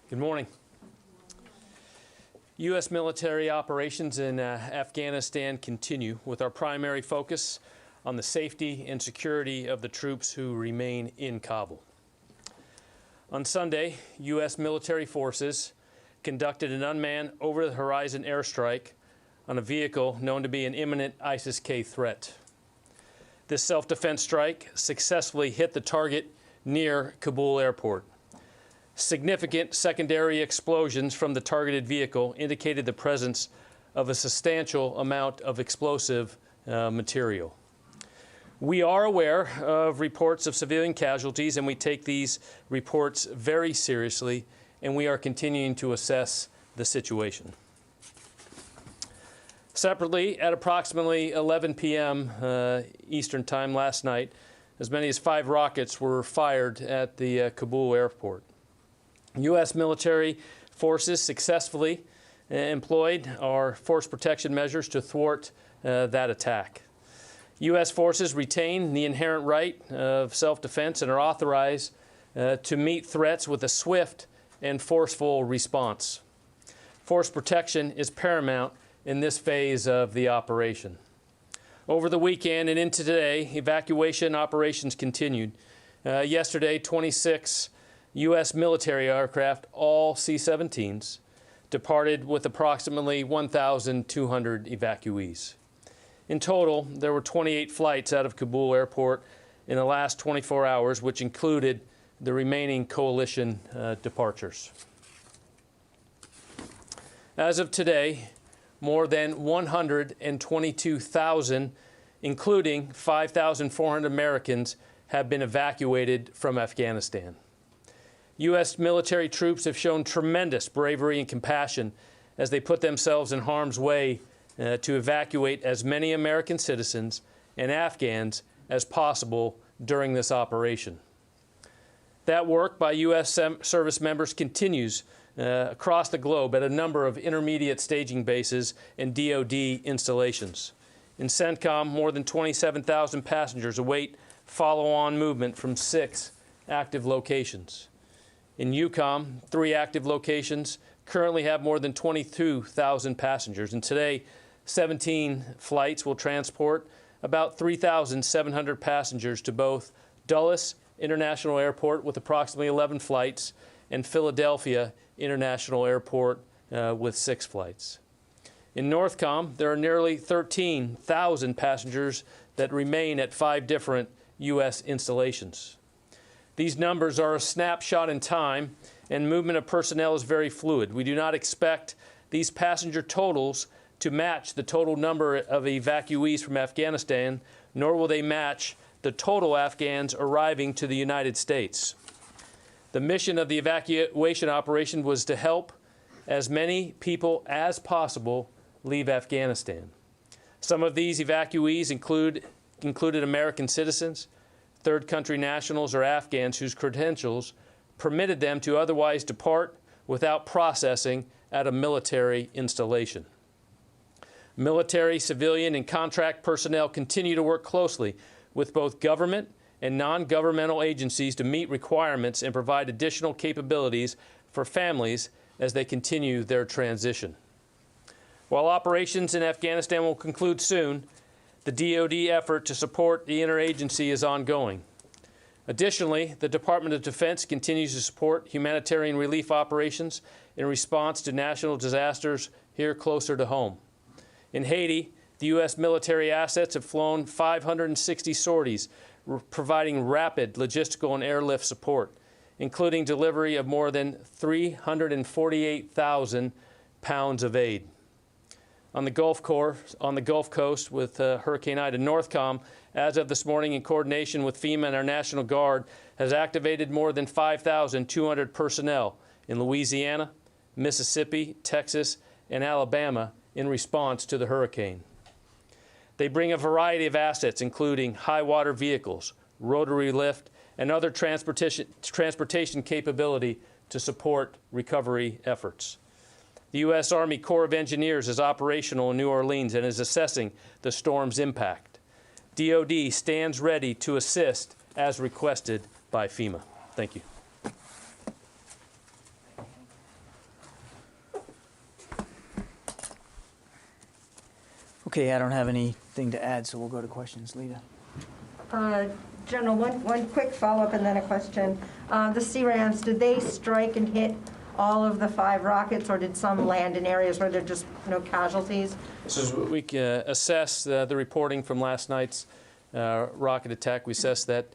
Good morning. U.S. military operations in Afghanistan continue with our primary focus on the safety and security of the troops who remain in Kabul. On Sunday, U.S. military forces conducted an unmanned over-the-horizon airstrike on a vehicle known to be an imminent ISIS-K threat. This self-defense strike successfully hit the target near Kabul airport. Significant secondary explosions from the targeted vehicle indicated the presence of a substantial amount of explosive material. We are aware of reports of civilian casualties, and we take these reports very seriously, and we are continuing to assess the situation. Separately, at approximately 11 p.m. Eastern Time last night, as many as 5 rockets were fired at the Kabul airport. U.S. military forces successfully employed our force protection measures to thwart that attack. U.S. forces retain the inherent right of self-defense and are authorized to meet threats with a swift and forceful response. Force protection is paramount in this phase of the operation. Over the weekend and into today, evacuation operations continued. Yesterday, 26 U.S. military aircraft, all C-17s, departed with approximately 1,200 evacuees. In total, there were 28 flights out of Kabul airport in the last 24 hours, which included the remaining coalition departures. As of today, more than 122,000, including 5,400 Americans, have been evacuated from Afghanistan. U.S. military troops have shown tremendous bravery and compassion as they put themselves in harm's way to evacuate as many American citizens and Afghans as possible during this operation. That work by U.S. service members continues across the globe at a number of intermediate staging bases and DoD installations. In CENTCOM, more than 27,000 passengers await follow-on movement from 6 active locations. In EUCOM, 3 active locations currently have more than 22,000 passengers, and today 17 flights will transport about 3,700 passengers to both Dulles International Airport with approximately 11 flights and Philadelphia International Airport with 6 flights. In NORTHCOM, there are nearly 13,000 passengers that remain at 5 different U.S. installations. These numbers are a snapshot in time, and movement of personnel is very fluid. We do not expect these passenger totals to match the total number of evacuees from Afghanistan, nor will they match the total Afghans arriving to the United States. The mission of the evacuation operation was to help as many people as possible leave Afghanistan. Some of these evacuees included American citizens, third country nationals, or Afghans whose credentials permitted them to otherwise depart without processing at a military installation. Military, civilian, and contract personnel continue to work closely with both government and non-governmental agencies to meet requirements and provide additional capabilities for families as they continue their transition. While operations in Afghanistan will conclude soon, the DoD effort to support the interagency is ongoing. Additionally, the Department of Defense continues to support humanitarian relief operations in response to national disasters here closer to home. In Haiti, the U.S. military assets have flown 560 sorties, providing rapid logistical and airlift support, including delivery of more than 348,000 pounds of aid. On the Gulf Coast with Hurricane Ida, NORTHCOM, as of this morning, in coordination with FEMA and our National Guard, has activated more than 5,200 personnel in Louisiana, Mississippi, Texas, and Alabama in response to the hurricane. They bring a variety of assets, including high-water vehicles, rotary lift, and other transportation capability to support recovery efforts. The U.S. Army Corps of Engineers is operational in New Orleans and is assessing the storm's impact. DoD stands ready to assist as requested by FEMA. Thank you. Okay, I don't have anything to add, so we'll go to questions. Lita. General, one quick follow-up and then a question. The CRAMs, did they strike and hit all of the 5 rockets, or did some land in areas where there are just no casualties? So we assess the reporting from last night's rocket attack. We assessed that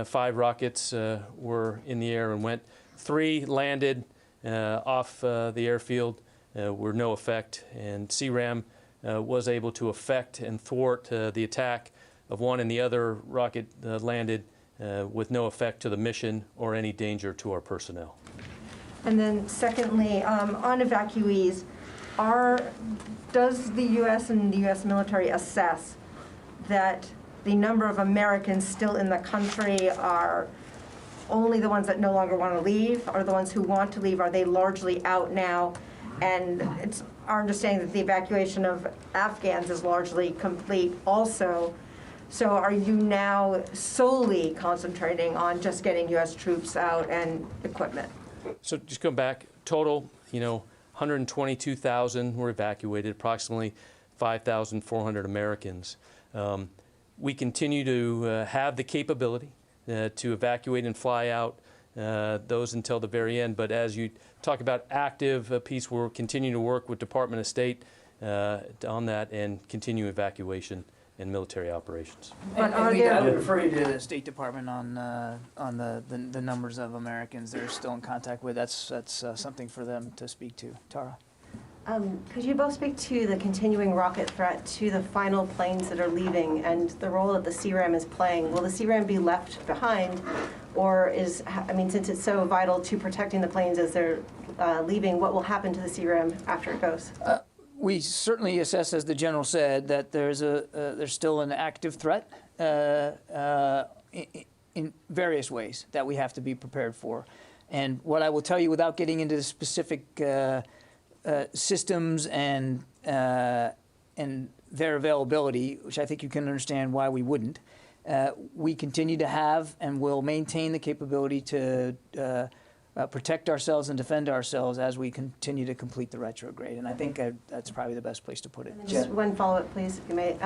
5 rockets were in the air and went. 3 landed off the airfield, were no effect, and CRAM was able to affect and thwart the attack of one, and the other rocket landed with no effect to the mission or any danger to our personnel. And then secondly, on evacuees, does the U.S. and the U.S. military assess that the number of Americans still in the country are only the ones that no longer want to leave, or the ones who want to leave, are they largely out now? And it's our understanding that the evacuation of Afghans is largely complete also. So are you now solely concentrating on just getting U.S. troops out and equipment? So just go back, total, 122,000 were evacuated, approximately 5,400 Americans. We continue to have the capability to evacuate and fly out those until the very end. But as you talk about active peace, we're continuing to work with Department of State on that and continue evacuation and military operations. But I would refer you to the State Department on the numbers of Americans they're still in contact with. That's something for them to speak to. Tara. Could you both speak to the continuing rocket threat to the final planes that are leaving and the role that the CRAM is playing? Will the CRAM be left behind, or since it's so vital to protecting the planes as they're leaving, what will happen to the CRAM after it goes? We certainly assess, as the general said, that there's still an active threat in various ways that we have to be prepared for. And what I will tell you, without getting into the specific systems and their availability, which I think you can understand why we wouldn't, we continue to have and will maintain the capability to protect ourselves and defend ourselves as we continue to complete the retrograde. And I think that's probably the best place to put it. Just one follow-up, please, if you may.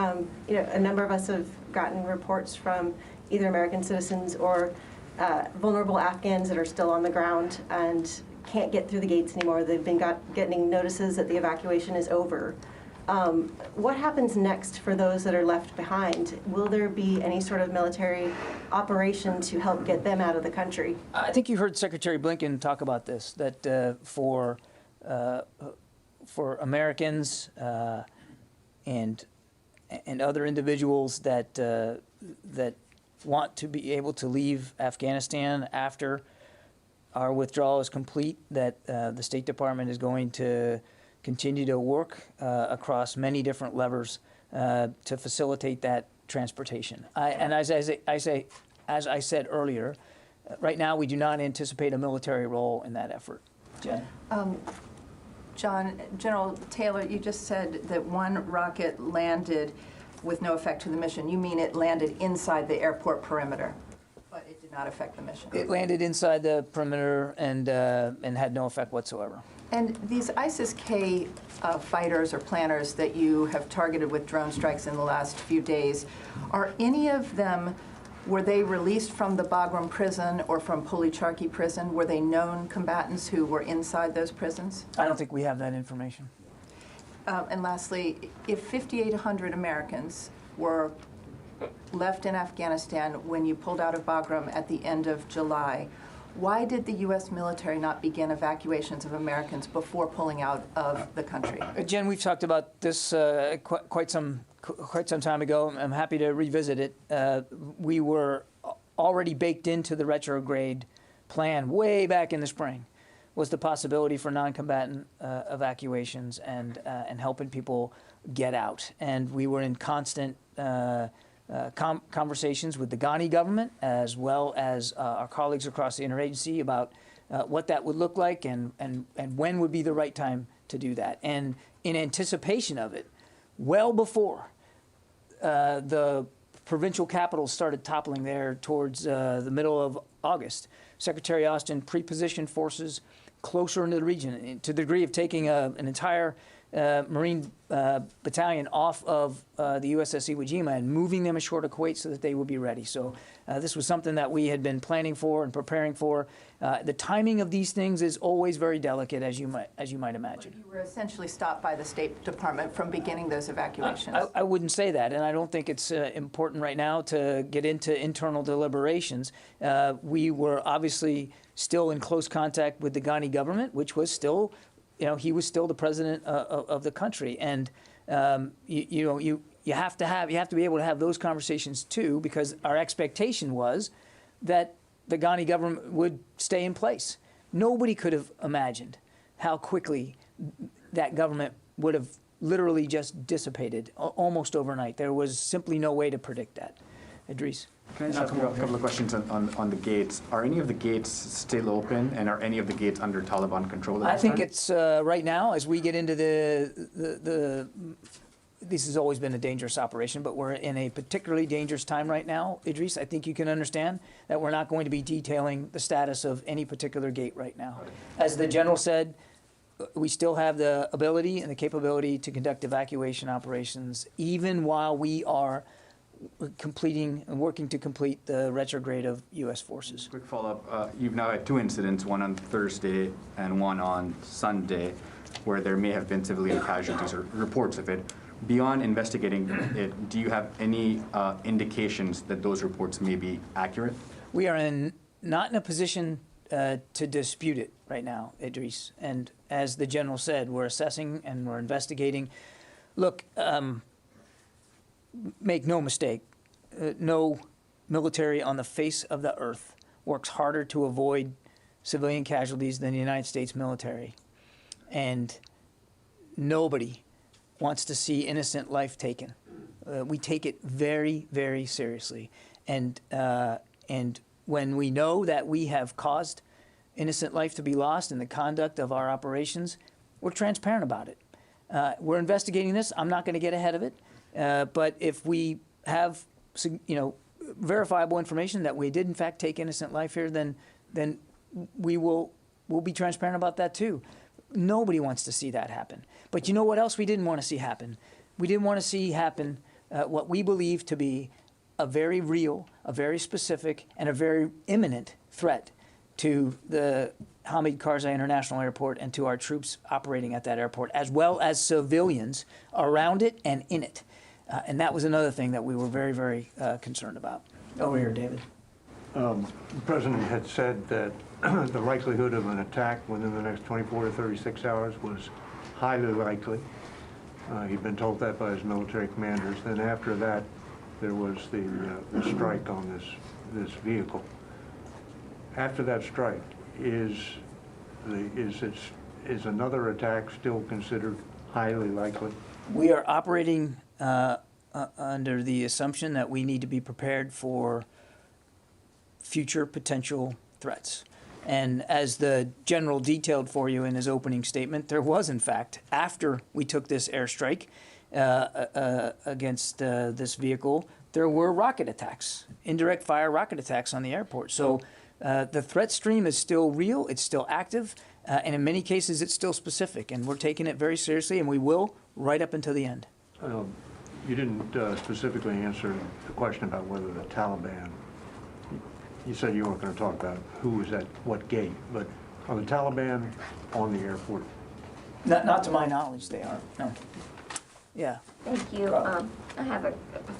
A number of us have gotten reports from either American citizens or vulnerable Afghans that are still on the ground and can't get through the gates anymore. They've been getting notices that the evacuation is over. What happens next for those that are left behind? Will there be any sort of military operation to help get them out of the country? I think you heard Secretary Blinken talk about this, that for Americans and other individuals that want to be able to leave Afghanistan after our withdrawal is complete, that the State Department is going to continue to work across many different levers to facilitate that transportation. And as I said earlier, right now we do not anticipate a military role in that effort. Jen? John, General Taylor, you just said that one rocket landed with no effect to the mission. You mean it landed inside the airport perimeter, but it did not affect the mission? It landed inside the perimeter and had no effect whatsoever. And these ISIS-K fighters or planners that you have targeted with drone strikes in the last few days, are any of them, were they released from the Bagram prison or from Pulicharki prison? Were they known combatants who were inside those prisons? I don't think we have that information. And lastly, if 5,800 Americans were left in Afghanistan when you pulled out of Bagram at the end of July, why did the U.S. military not begin evacuations of Americans before pulling out of the country? Jen, we've talked about this quite some time ago. I'm happy to revisit it. We were already baked into the retrograde plan way back in the spring, was the possibility for non-combatant evacuations and helping people get out. And we were in constant conversations with the Ghani government, as well as our colleagues across the interagency, about what that would look like and when would be the right time to do that. And in anticipation of it, well before the provincial capitals started toppling there towards the middle of August, Secretary Austin pre-positioned forces closer into the region to the degree of taking an entire Marine battalion off of the USS Iwo Jima and moving them ashore to Kuwait so that they would be ready. So this was something that we had been planning for and preparing for. The timing of these things is always very delicate, as you might imagine. You were essentially stopped by the State Department from beginning those evacuations. I wouldn't say that, and I don't think it's important right now to get into internal deliberations. We were obviously still in close contact with the Ghani government, which was still, he was still the president of the country, and you have to be able to have those conversations too, because our expectation was that the Ghani government would stay in place. Nobody could have imagined how quickly that government would have literally just dissipated almost overnight. There was simply no way to predict that. Idris? Can I just ask a couple of questions on the gates? Are any of the gates still open, and are any of the gates under Taliban control? I think it's right now, as we get into this has always been a dangerous operation, but we're in a particularly dangerous time right now, Idris. I think you can understand that we're not going to be detailing the status of any particular gate right now. As the general said, we still have the ability and the capability to conduct evacuation operations even while we are completing and working to complete the retrograde of U.S. forces. Quick follow-up. You've now had two incidents, one on Thursday and one on Sunday, where there may have been civilian casualties or reports of it. Beyond investigating it, do you have any indications that those reports may be accurate? We are not in a position to dispute it right now, Idris. And as the general said, we're assessing and we're investigating. Look, make no mistake, no military on the face of the earth works harder to avoid civilian casualties than the United States military. And nobody wants to see innocent life taken. We take it very, very seriously. And when we know that we have caused innocent life to be lost in the conduct of our operations, we're transparent about it. We're investigating this. I'm not going to get ahead of it. But if we have, verifiable information that we did in fact take innocent life here, then we'll be transparent about that too. Nobody wants to see that happen. But you know what else we didn't want to see happen? We didn't want to see happen what we believe to be a very real, a very specific, and a very imminent threat to the Hamid Karzai International Airport and to our troops operating at that airport, as well as civilians around it and in it. And that was another thing that we were very, very concerned about. Over here, David. The President had said that the likelihood of an attack within the next 24 to 36 hours was highly likely. He'd been told that by his military commanders. Then after that, there was the strike on this vehicle. After that strike, is another attack still considered highly likely? We are operating under the assumption that we need to be prepared for future potential threats. And as the general detailed for you in his opening statement, there was, in fact, after we took this airstrike against this vehicle, there were rocket attacks, indirect fire rocket attacks on the airport. So the threat stream is still real, it's still active, and in many cases it's still specific. And we're taking it very seriously, and we will right up until the end. You didn't specifically answer the question about whether the Taliban, you said you weren't going to talk about who was at what gate, but are the Taliban on the airport? Not to my knowledge, they are. No. Yeah. Thank you. I have a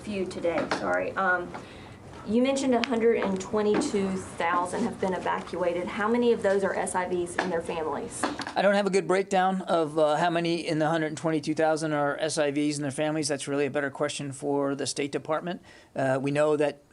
few today, sorry. You mentioned 122,000 have been evacuated. How many of those are SIVs and their families? I don't have a good breakdown of how many in the 122,000 are SIVs and their families. That's really a better question for the State Department. We know that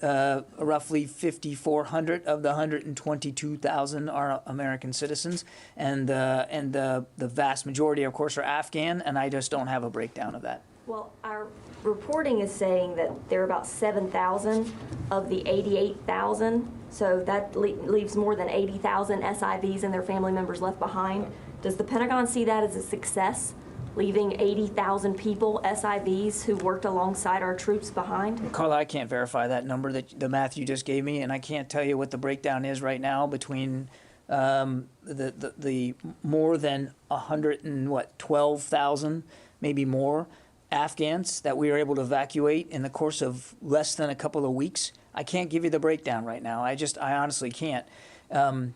roughly 5,400 of the 122,000 are American citizens, and the vast majority, of course, are Afghan, and I just don't have a breakdown of that. Well, our reporting is saying that there are about 7,000 of the 88,000, so that leaves more than 80,000 SIVs and their family members left behind. Does the Pentagon see that as a success, leaving 80,000 people, SIVs, who worked alongside our troops behind? Carla, I can't verify that number, the math you just gave me, and I can't tell you what the breakdown is right now between the more than 112,000, maybe more, Afghans that we were able to evacuate in the course of less than a couple of weeks. I can't give you the breakdown right now. I honestly can't. What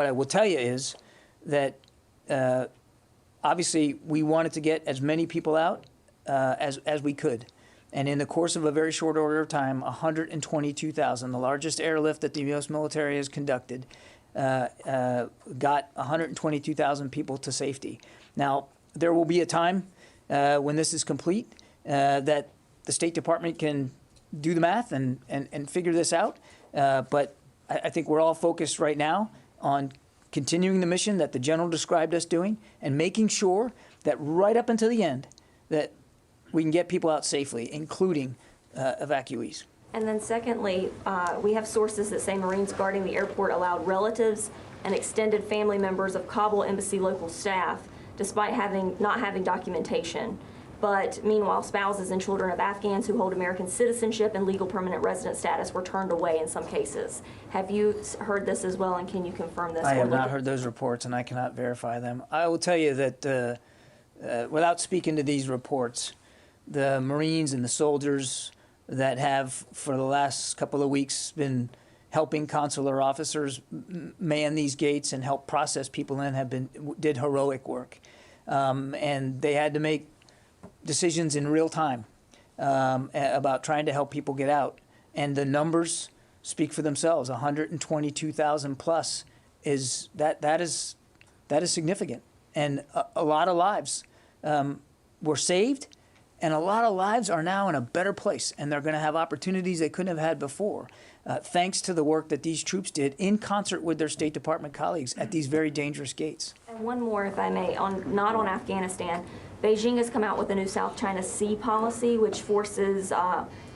I will tell you is that obviously we wanted to get as many people out as we could. And in the course of a very short order of time, 122,000, the largest airlift that the U.S. military has conducted, got 122,000 people to safety. Now, there will be a time when this is complete that the State Department can do the math and figure this out. But I think we're all focused right now on continuing the mission that the general described us doing and making sure that right up until the end that we can get people out safely, including evacuees. And then secondly, we have sources that say Marines guarding the airport allowed relatives and extended family members of Kabul embassy local staff, despite not having documentation. But meanwhile, spouses and children of Afghans who hold American citizenship and legal permanent resident status were turned away in some cases. Have you heard this as well, and can you confirm this? I have not heard those reports, and I cannot verify them. I will tell you that without speaking to these reports, the Marines and the soldiers that have, for the last couple of weeks, been helping consular officers man these gates and help process people in did heroic work. And they had to make decisions in real time about trying to help people get out. And the numbers speak for themselves. 122,000 plus is significant. And a lot of lives were saved, and a lot of lives are now in a better place, and they're going to have opportunities they couldn't have had before, thanks to the work that these troops did in concert with their State Department colleagues at these very dangerous gates. And one more, if I may, not on Afghanistan. Beijing has come out with a new South China Sea policy, which forces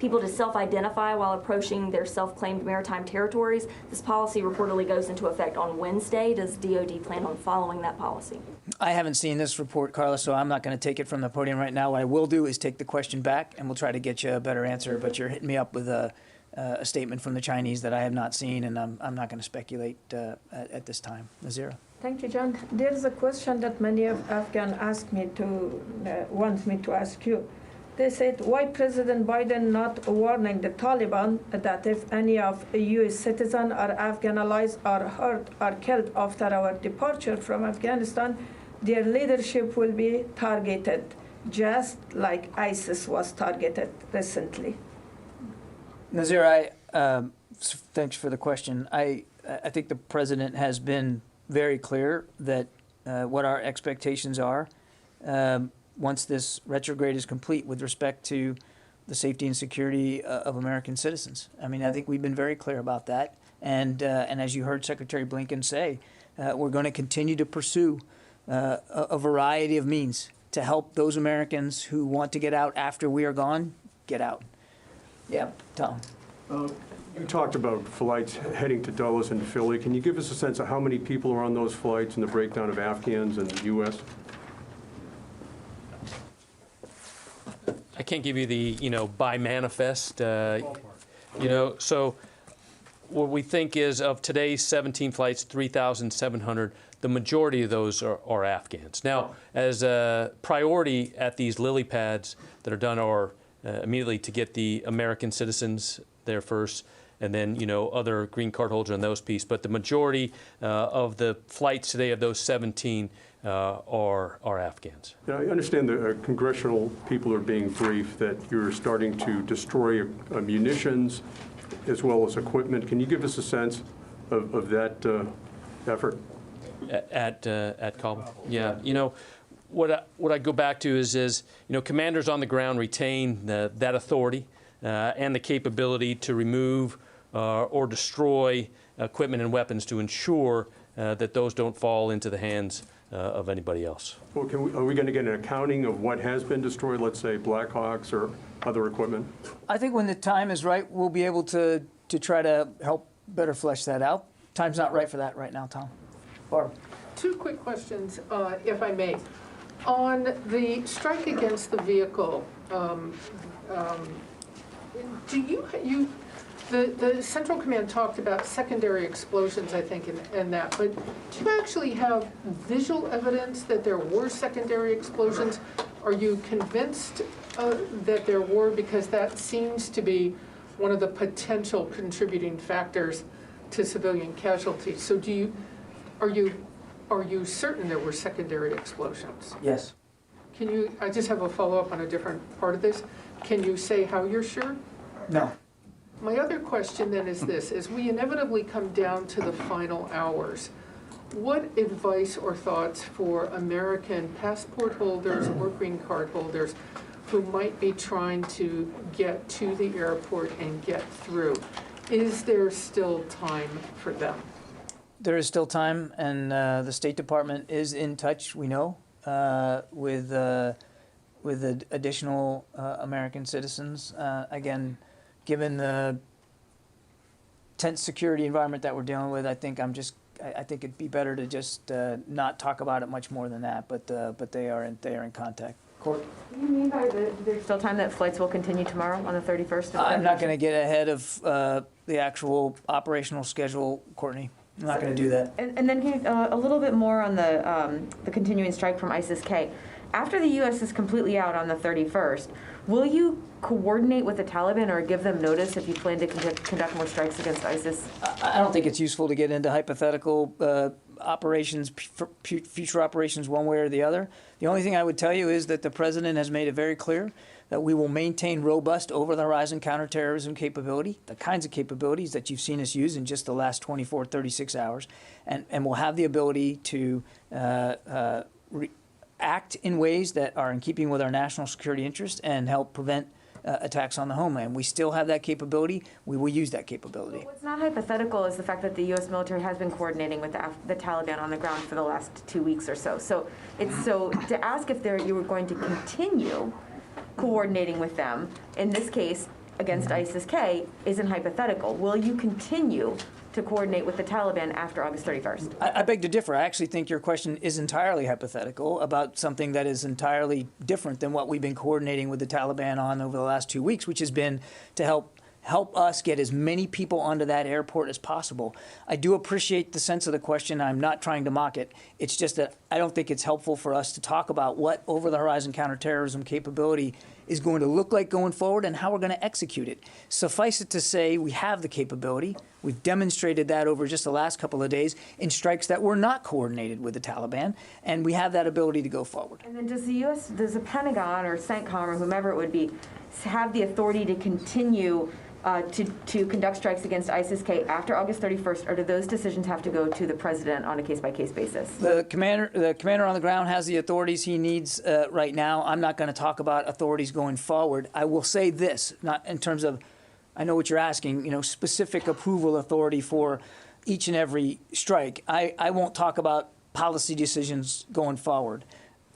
people to self-identify while approaching their self-claimed maritime territories. This policy reportedly goes into effect on Wednesday. Does DoD plan on following that policy? I haven't seen this report, Carla, so I'm not going to take it from the podium right now. What I will do is take the question back, and we'll try to get you a better answer. But you're hitting me up with a statement from the Chinese that I have not seen, and I'm not going to speculate at this time. Nazira. Thank you, John. There is a question that many of Afghans asked me want me to ask you. They said, why President Biden not warning the Taliban that if any of a U.S. citizen or Afghan allies are hurt or killed after our departure from Afghanistan, their leadership will be targeted, just like ISIS was targeted recently? Nazir, thanks for the question. I think the president has been very clear that what our expectations are once this retrograde is complete with respect to the safety and security of American citizens. I mean, I think we've been very clear about that. And as you heard Secretary Blinken say, we're going to continue to pursue a variety of means to help those Americans who want to get out after we are gone, get out. Yeah, Tom. You talked about flights heading to Dulles and Philly. Can you give us a sense of how many people are on those flights and the breakdown of Afghans in the U.S.? I can't give you the, by manifest, so what we think is of today's 17 flights, 3,700, the majority of those are Afghans. Now, as a priority at these lily pads that are done are immediately to get the American citizens there first, and then, other green card holders on those pieces. But the majority of the flights today of those 17 are Afghans. Now, I understand the congressional people are being briefed that you're starting to destroy munitions as well as equipment. Can you give us a sense of that effort? At Kabul? Yeah. What I go back to is commanders on the ground retain that authority and the capability to remove or destroy equipment and weapons to ensure that those don't fall into the hands of anybody else. Well, are we going to get an accounting of what has been destroyed, let's say Blackhawks or other equipment? I think when the time is right, we'll be able to try to help better flesh that out. Time's not right for that right now, Tom. Barb. Two quick questions, if I may. On the strike against the vehicle, do you The Central Command talked about secondary explosions, I think, and that, but do you actually have visual evidence that there were secondary explosions? Are you convinced that there were? Because that seems to be one of the potential contributing factors to civilian casualties. So are you certain there were secondary explosions? Yes. I just have a follow-up on a different part of this. Can you say how you're sure? No. My other question then is this: as we inevitably come down to the final hours, what advice or thoughts for American passport holders or green card holders who might be trying to get to the airport and get through? Is there still time for them? There is still time, and the State Department is in touch, we know, with additional American citizens. Again, given the tense security environment that we're dealing with, I think it'd be better to just not talk about it much more than that. But they are in contact. Court. What do you mean by there's still time that flights will continue tomorrow on the 31st? I'm not going to get ahead of the actual operational schedule, Courtney. I'm not going to do that. And then can you, a little bit more on the continuing strike from ISIS-K. After the U.S. is completely out on the 31st, will you coordinate with the Taliban or give them notice if you plan to conduct more strikes against ISIS? I don't think it's useful to get into hypothetical operations, future operations one way or the other. The only thing I would tell you is that the President has made it very clear that we will maintain robust over-the-horizon counterterrorism capability, the kinds of capabilities that you've seen us use in just the last 24, 36 hours, and we'll have the ability to act in ways that are in keeping with our national security interests and help prevent attacks on the homeland. We still have that capability. We will use that capability. What's not hypothetical is the fact that the U.S. military has been coordinating with the Taliban on the ground for the last 2 weeks or so. So to ask if you were going to continue coordinating with them, in this case against ISIS-K, isn't hypothetical. Will you continue to coordinate with the Taliban after August 31st? I beg to differ. I actually think your question is entirely hypothetical about something that is entirely different than what we've been coordinating with the Taliban on over the last 2 weeks, which has been to help us get as many people onto that airport as possible. I do appreciate the sense of the question. I'm not trying to mock it. It's just that I don't think it's helpful for us to talk about what over-the-horizon counterterrorism capability is going to look like going forward and how we're going to execute it. Suffice it to say, we have the capability. We've demonstrated that over just the last couple of days in strikes that were not coordinated with the Taliban, and we have that ability to go forward. And then does the Pentagon or CENTCOM or whomever it would be have the authority to continue to conduct strikes against ISIS-K after August 31st, or do those decisions have to go to the President on a case-by-case basis? The commander on the ground has the authorities he needs right now. I'm not going to talk about authorities going forward. I will say this, not in terms of, I know what you're asking, specific approval authority for each and every strike. I won't talk about policy decisions going forward,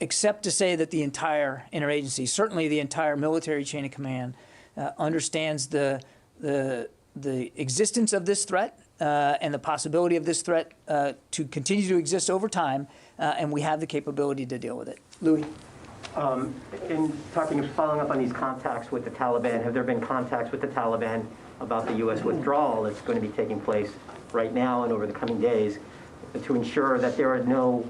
except to say that the entire interagency, certainly the entire military chain of command, understands the existence of this threat and the possibility of this threat to continue to exist over time, and we have the capability to deal with it. Louis? Following up on these contacts with the Taliban, have there been contacts with the Taliban about the U.S. withdrawal that's going to be taking place right now and over the coming days to ensure that there are no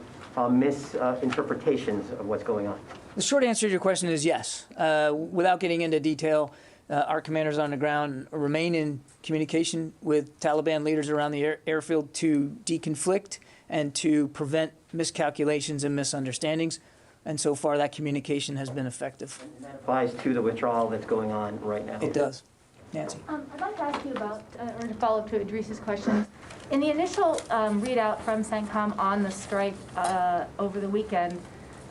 misinterpretations of what's going on? The short answer to your question is yes. Without getting into detail, our commanders on the ground remain in communication with Taliban leaders around the airfield to deconflict and to prevent miscalculations and misunderstandings. And so far, that communication has been effective. And that applies to the withdrawal that's going on right now. It does. Nancy. I'd like to ask you about, or to follow up to Idris's questions. In the initial readout from CENTCOM on the strike over the weekend,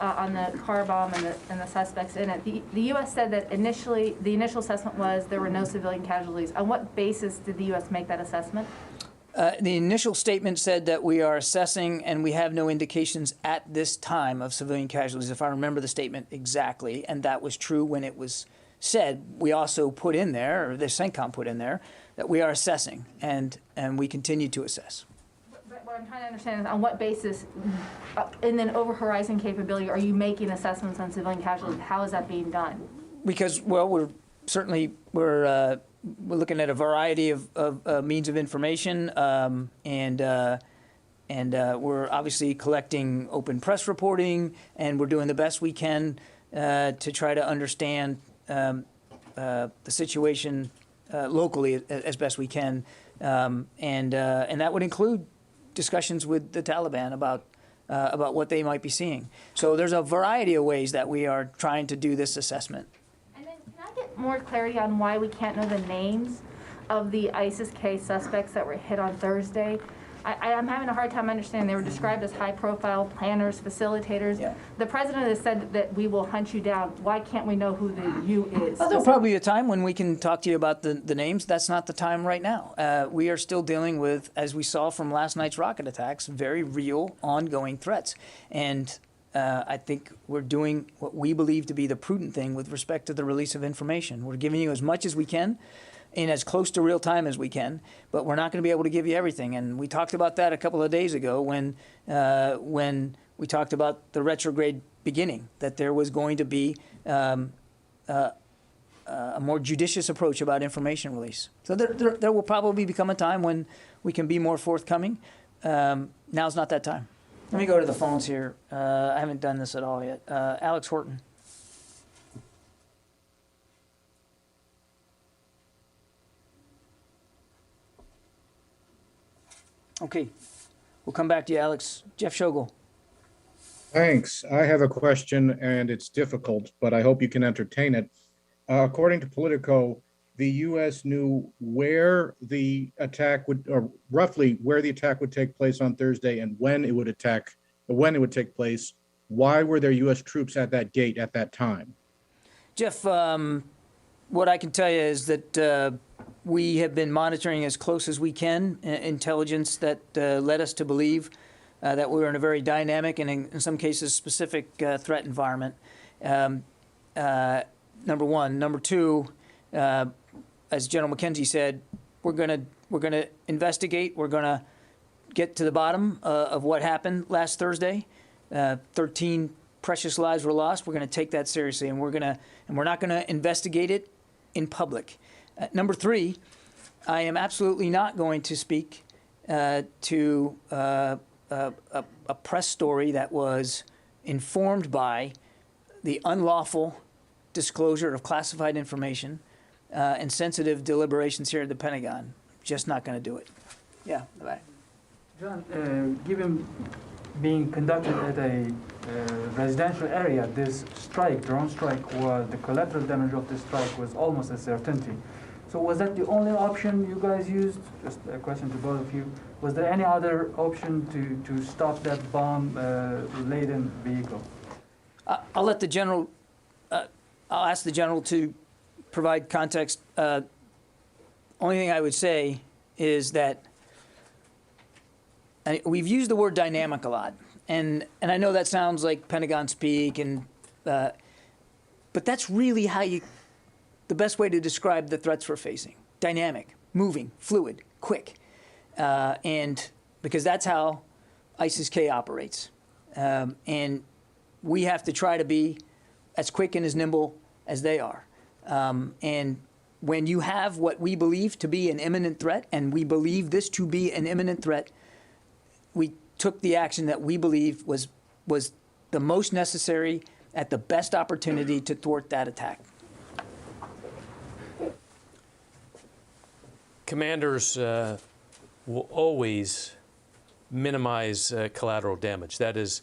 on the car bomb and the suspects in it, the U.S. said that initially, the initial assessment was there were no civilian casualties. On what basis did the U.S. make that assessment? The initial statement said that we are assessing and we have no indications at this time of civilian casualties, if I remember the statement exactly, and that was true when it was said. We also put in there, or the CENTCOM put in there, that we are assessing, and we continue to assess. But what I'm trying to understand is on what basis, in an over-horizon capability, are you making assessments on civilian casualties? How is that being done? Because, well, we're we're looking at a variety of means of information, and we're obviously collecting open press reporting, and we're doing the best we can to try to understand the situation locally as best we can, and that would include discussions with the Taliban about what they might be seeing. So there's a variety of ways that we are trying to do this assessment. And then can I get more clarity on why we can't know the names of the ISIS-K suspects that were hit on Thursday? I'm having a hard time understanding. They were described as high-profile planners, facilitators. Yeah. The president has said that we will hunt you down. Why can't we know who the you is? Well, there'll probably be a time when we can talk to you about the names. That's not the time right now. We are still dealing with, as we saw from last night's rocket attacks, very real, ongoing threats. And I think we're doing what we believe to be the prudent thing with respect to the release of information. We're giving you as much as we can in as close to real time as we can, but we're not going to be able to give you everything. And we talked about that a couple of days ago when we talked about the retrograde beginning, that there was going to be a more judicious approach about information release. So there will probably become a time when we can be more forthcoming. Now's not that time. Let me go to the phones here. I haven't done this at all yet. Alex Horton. Okay, we'll come back to you, Alex. Jeff Shogel. Thanks. I have a question, and it's difficult, but I hope you can entertain it. According to Politico, the U.S. knew where the attack would, or roughly where the attack would take place on Thursday, and when it would take place. Why were there U.S. troops at that gate at that time? Jeff, what I can tell you is that we have been monitoring as close as we can intelligence that led us to believe that we were in a very dynamic and in some cases specific threat environment. Number one. Number two, as General McKenzie said, we're gonna investigate. We're gonna get to the bottom of what happened last Thursday. 13 precious lives were lost. We're gonna take that seriously, and we're not gonna investigate it in public. Number three, I am absolutely not going to speak to a press story that was informed by the unlawful disclosure of classified information and sensitive deliberations here at the Pentagon. Just not going to do it. Yeah, bye. John, given being conducted at a residential area, this strike, drone strike, the collateral damage of this strike was almost a certainty. So was that the only option you guys used? Just a question to both of you. Was there any other option to stop that bomb-laden vehicle? I'll let the general. I'll ask the general to provide context. Only thing I would say is that we've used the word dynamic a lot, and I know that sounds like Pentagon speak, but that's really the best way to describe the threats we're facing. Dynamic, moving, fluid, quick. And because that's how ISIS-K operates. And we have to try to be as quick and as nimble as they are. And when you have what we believe to be an imminent threat, and we believe this to be an imminent threat, we took the action that we believe was the most necessary at the best opportunity to thwart that attack. Commanders will always minimize collateral damage. That is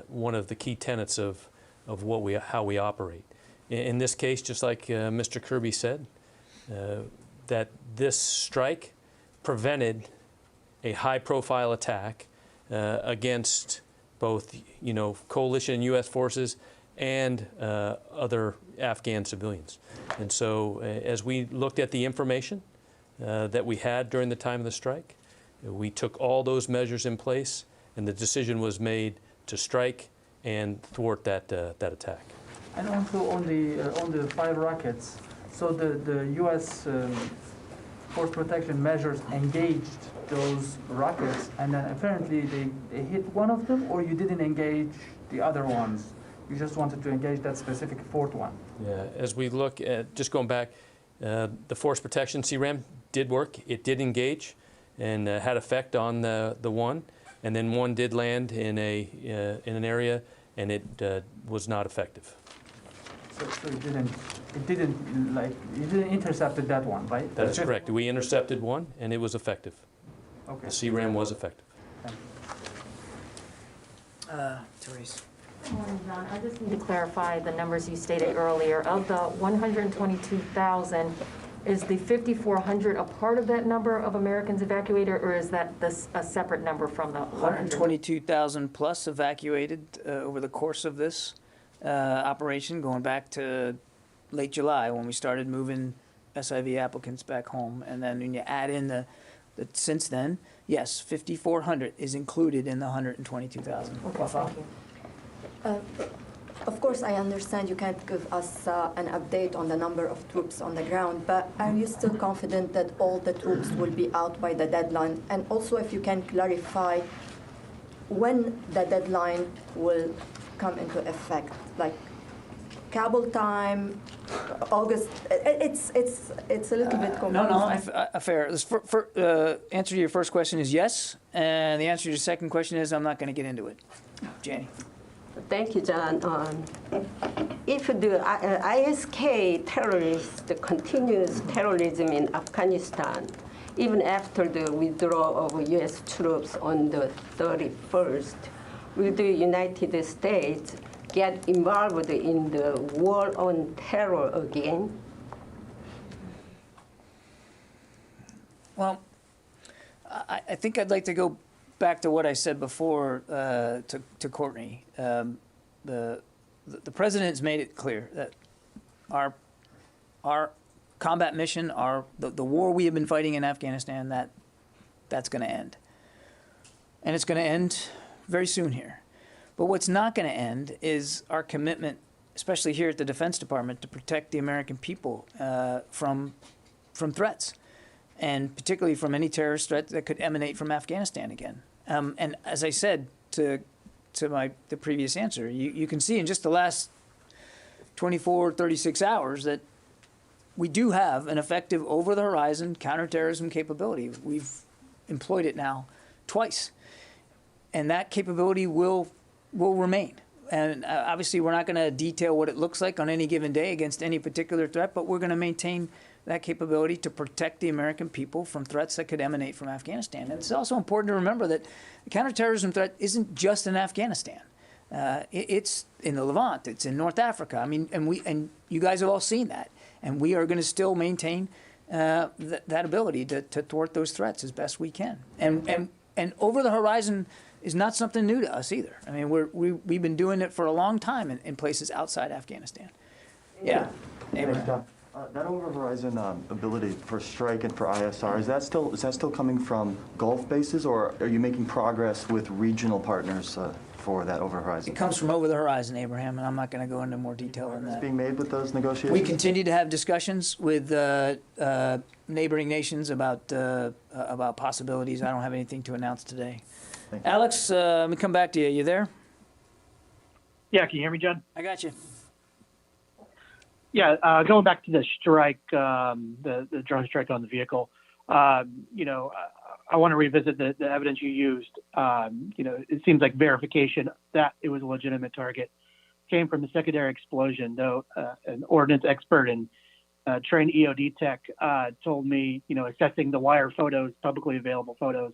one of the key tenets of how we operate. In this case, just like Mr. Kirby said, that this strike prevented a high-profile attack against both, coalition U.S. forces and other Afghan civilians. And so, as we looked at the information that we had during the time of the strike, we took all those measures in place, and the decision was made to strike and thwart that attack. And also on the 5 rockets, so the U.S. Force protection measures engaged those rockets, and then apparently they hit one of them, or you didn't engage the other ones? You just wanted to engage that specific 4th one? Yeah, as we look at, just going back, The force protection CRAM did work. It did engage and had effect on the one, and then one did land in an area, and it was not effective. So it didn't intercepted that one, right? That is correct. We intercepted one, and it was effective. Okay. The CRAM was effective. Therese. Good morning, John. I just need to clarify the numbers you stated earlier. Of the 122,000, is the 5,400 a part of that number of Americans evacuated, or is that a separate number from the 122,000 plus evacuated over the course of this operation, going back to late July when we started moving SIV applicants back home. And then when you add in the since then, yes, 5,400 is included in the 122,000. Okay, thank you. Of course, I understand you can't give us an update on the number of troops on the ground, but are you still confident that all the troops will be out by the deadline? And also, if you can clarify when the deadline will come into effect, like Kabul time, August. It's a little bit confusing. No, fair. Answer to your first question is yes, and the answer to your second question is I'm not going to get into it. Jenny. Thank you, John. If the ISK terrorist continues terrorism in Afghanistan, even after the withdrawal of U.S. troops on the 31st, will the United States get involved in the war on terror again? Well, I think I'd like to go back to what I said before to Courtney. The president's made it clear that our combat mission, the war we have been fighting in Afghanistan, that's going to end, and it's going to end very soon here. But what's not going to end is our commitment, especially here at the Defense Department, to protect the American people from threats, and particularly from any terrorist threat that could emanate from Afghanistan again. And as I said to the previous answer, you can see in just the last 24, 36 hours that we do have an effective over-the-horizon counterterrorism capability. We've employed it now twice, and that capability will remain. And obviously, we're not going to detail what it looks like on any given day against any particular threat, but we're going to maintain that capability to protect the American people from threats that could emanate from Afghanistan. And it's also important to remember that the counterterrorism threat isn't just in Afghanistan. It's in the Levant. It's in North Africa. I mean, and you guys have all seen that. And we are going to still maintain that ability to thwart those threats as best we can. And over the horizon is not something new to us either. I mean, we've been doing it for a long time in places outside Afghanistan. Yeah. Abraham. That over-horizon ability for strike and for ISR, is that still coming from Gulf bases, or are you making progress with regional partners for that over-horizon? It comes from over the horizon, Abraham, and I'm not going to go into more detail on that. Is being made with those negotiations? We continue to have discussions with neighboring nations about possibilities. I don't have anything to announce today. Alex, let me come back to you. You there? Yeah, can you hear me, John? I got you. Yeah, going back to the strike, the drone strike on the vehicle, I want to revisit the evidence you used. It seems like verification that it was a legitimate target came from the secondary explosion, though an ordnance expert and trained EOD tech told me, assessing the wire photos, publicly available photos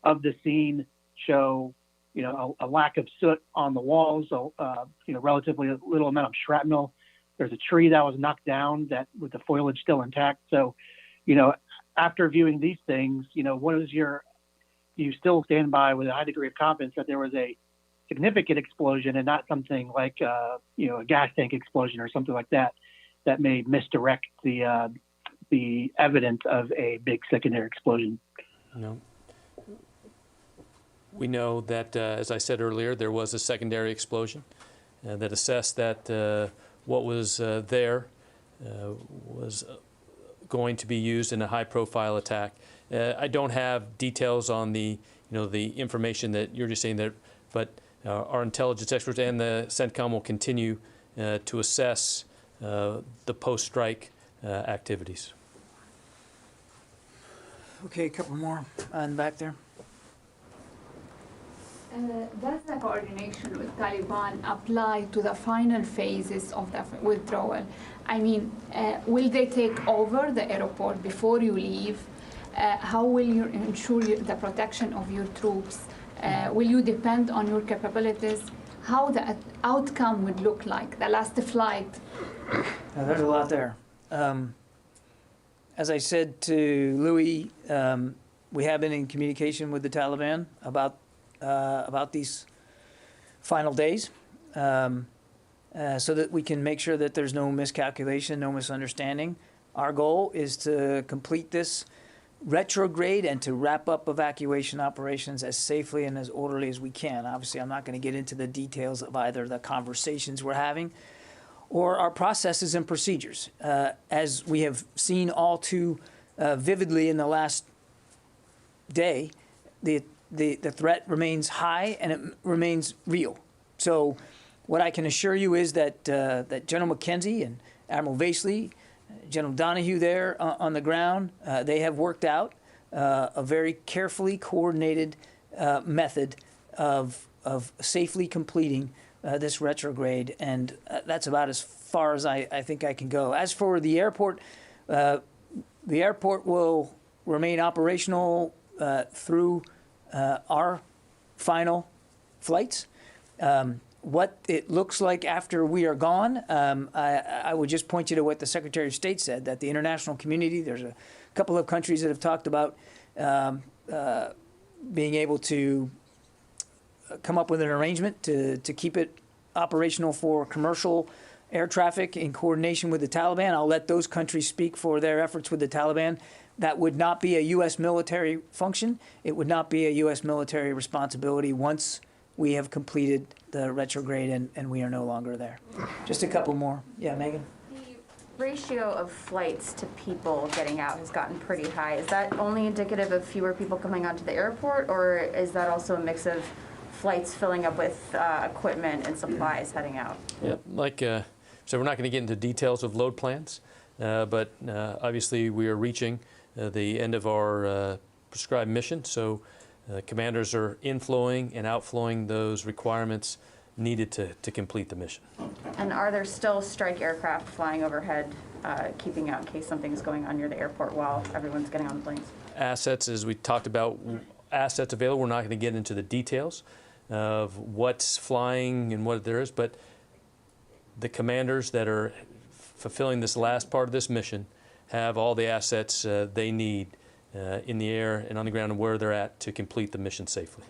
of the scene show, a lack of soot on the walls, relatively little amount of shrapnel. There's a tree that was knocked down that with the foliage still intact. So, after viewing these things, you still stand by with a high degree of confidence that there was a significant explosion and not something like, a gas tank explosion or something like that, that may misdirect the evidence of a big secondary explosion. No. We know that, as I said earlier, there was a secondary explosion that assessed that what was there was going to be used in a high-profile attack. I don't have details on the information that you're just saying there, but our intelligence experts and the CENTCOM will continue to assess the post-strike activities. Okay, a couple more on back there. Does the coordination with Taliban apply to the final phases of the withdrawal? I mean, will they take over the airport before you leave? How will you ensure the protection of your troops? Will you depend on your capabilities? How the outcome would look like, the last flight? There's a lot there. As I said to Louis, we have been in communication with the Taliban about these final days, so that we can make sure that there's no miscalculation, no misunderstanding. Our goal is to complete this retrograde and to wrap up evacuation operations as safely and as orderly as we can. Obviously, I'm not going to get into the details of either the conversations we're having or our processes and procedures. As we have seen all too vividly in the last day, the threat remains high and it remains real. So what I can assure you is that, that General McKenzie and Admiral Vasely, General Donahue there on the ground, they have worked out a very carefully coordinated method of safely completing this retrograde, and that's about as far as I think I can go. As for the airport will remain operational through our final flights. What it looks like after we are gone, I would just point you to what the Secretary of State said, that the international community, there's a couple of countries that have talked about being able to come up with an arrangement to keep it operational for commercial air traffic in coordination with the Taliban. I'll let those countries speak for their efforts with the Taliban. That would not be a U.S. military function. It would not be a U.S. military responsibility once we have completed the retrograde and we are no longer there. Just a couple more. Yeah, Megan? The ratio of flights to people getting out has gotten pretty high. Is that only indicative of fewer people coming onto the airport, or is that also a mix of flights filling up with equipment and supplies heading out? Yeah, so we're not going to get into details of load plans, but obviously we are reaching the end of our prescribed mission, so commanders are inflowing and outflowing those requirements needed to complete the mission. And are there still strike aircraft flying overhead, keeping out in case something's going on near the airport while everyone's getting on the planes? Assets, as we talked about, assets available. We're not going to get into the details of what's flying and what there is, but the commanders that are fulfilling this last part of this mission have all the assets they need in the air and on the ground and where they're at to complete the mission safely.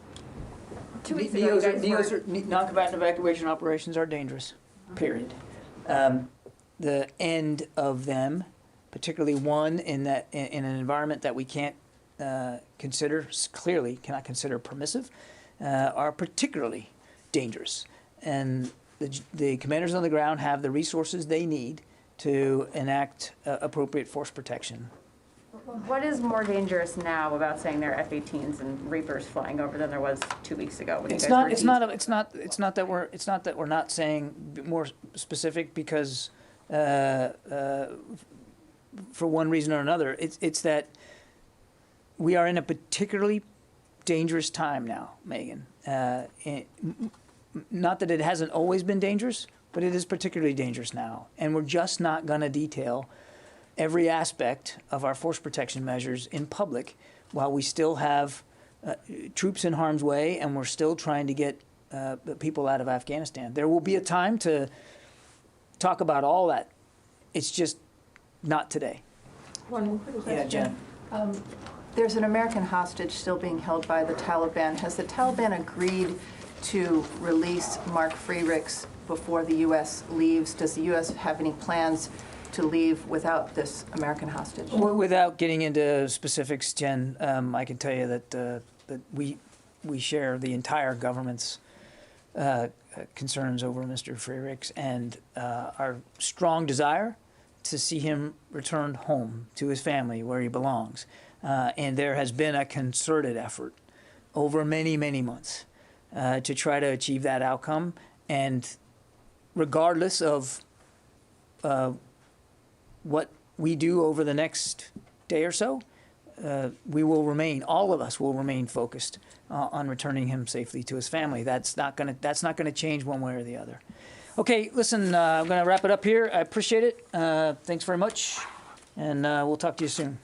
2 weeks ago, you guys were... Non-combatant evacuation operations are dangerous, period. The end of them, particularly one in an environment that we can't clearly cannot consider permissive, are particularly dangerous. And the commanders on the ground have the resources they need to enact appropriate force protection. What is more dangerous now about saying there are F-18s and Reapers flying over than there was 2 weeks ago when you guys were teased? It's not that we're not saying more specific because for one reason or another. It's that we are in a particularly dangerous time now, Megan. Not that it hasn't always been dangerous, but it is particularly dangerous now. And we're just not going to detail every aspect of our force protection measures in public while we still have troops in harm's way and we're still trying to get people out of Afghanistan. There will be a time to talk about all that. It's just not today. One more question. Yeah, Jen. There's an American hostage still being held by the Taliban. Has the Taliban agreed to release Mark Frericks before the U.S. leaves? Does the U.S. have any plans to leave without this American hostage? Well, without getting into specifics, Jen, I can tell you that we share the entire government's concerns over Mr. Frericks and our strong desire to see him returned home to his family where he belongs. And there has been a concerted effort over many, many months to try to achieve that outcome. And regardless of what we do over the next day or so, we will remain, all of us will remain focused on returning him safely to his family. That's not gonna change one way or the other. Okay, listen, I'm gonna wrap it up here. I appreciate it. Thanks very much, and we'll talk to you soon.